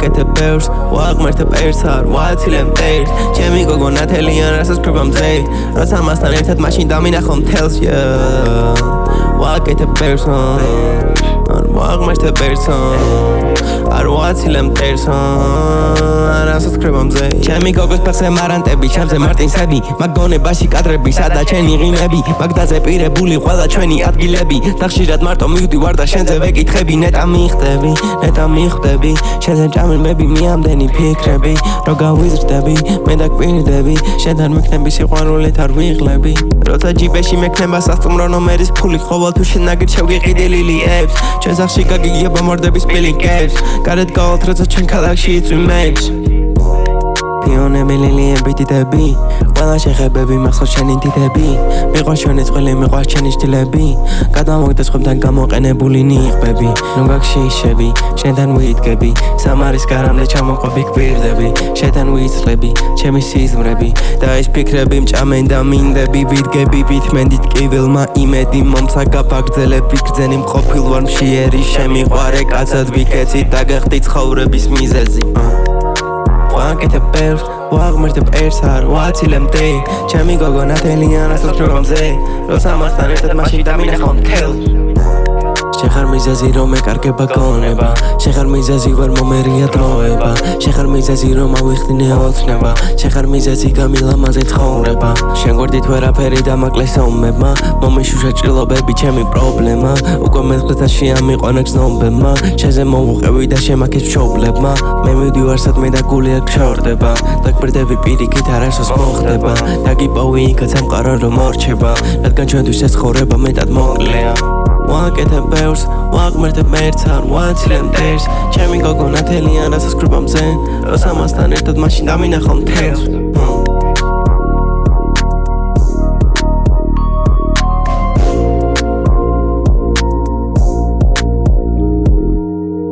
ვაკეთებ ბევრს, ვაღმერთებ ერთს არ ვაცილებ მტერს ჩემი გოგო ნათელიან რასაც ვქრება მზე როცა მასთან ერთად მაშინ დამინახო მთელს ვაკეთებ ბევრს არ ვაღმერთებ ერთს არ ვაცილებ მტერს რასაც ვქრება მზე ჩემი გოგოს ფეხზე მარანტები ჩემზე მარტინსები მაგ გონებაში კადრები სადა ჩენი ღიმები მაგ დაზეპირებული ყველა ჩვენი ადგილები და ხშირად მარტო მივდივარ და შენზე ვეკითხები ნეტა მიხვდები შენზე ჭამილმები მიამდენი ფიქრები რო გავიზრდები მე დაგვირდები შენთან მექნები სიყვარულით არ ვიღლები როცა ჯიბეში მექნება სასტუმრო ნომერის ფული ყოველ თუ შენ ნაგირჩევ გიყიდილიებს ჩვენ სახში გაგიგება მორდების პილინგებს გარეთ გავალთ როცა ჩვენ ქალაქში იწვიმებს პიონები ლილიები დიდები ყველა შეხებები მახსოვს შენი დიდები მიყვარს ჩვენი წყვილი მიყვარს ჩვენი შვილები გადამოგდეს ხომთან გამოყენებული ნიღბები ნუ გაგშიშები შენთან ვიდგები სამარის გარამდე ჩამოყვები გვირდები შენთან ვიწყლები ჩემი სიზმრები და ეს ფიქრები მჭამენ და მინდები ვიდგები ვითმენდით კივილმა იმედი მომცა გაფაგრძელებ ვიგრძენი მყოფილ ვარ მშიერი შემიყვარე კაცად ვიქეცით და გახდი ცხოვრების მიზეზი ვაკეთებ ბევრს, ვაღმერთებ ერთს არ ვაცილებ მტერი ჩემი გოგო ნათელიან რასაც ვქრება მზე როცა მასთან ერთად მაშინ დამინახო მთელს შეხარ მიზეზი რომ ეკარგება გონება შეხარ მიზეზი ვერ მომერია დროება შეხარ მიზეზი რომ ავიხდინე ოცნება შეხარ მიზეზი გამილამაზე ცხოვრება შენ გვერდით ვერაფერი დამაკლეს ომებმა მომიშუშა ჭრილობები ჩემი პრობლემა უკვე მეცხრეთაში ამიყვანა გზნობებმა შენზე მოვუყევი და შემაქეს მშობლებმა მე მივდივარ სადმე და გული აქ გშორდება დაგბრდები პირიქით არასოს მოხდება დაგიპოვი იქაც ამყარა რომ მორჩება რადგან ჩვენთვის ეს ცხოვრება მეტად მოკლეა ვაკეთებ ბევრს, ვაღმერთებ ერთს არ ვაცილებ მტერს ჩემი გოგო ნათელიან რასაც ვქრება მზე როცა მასთან ერთად მაშინ დამინახო მთელს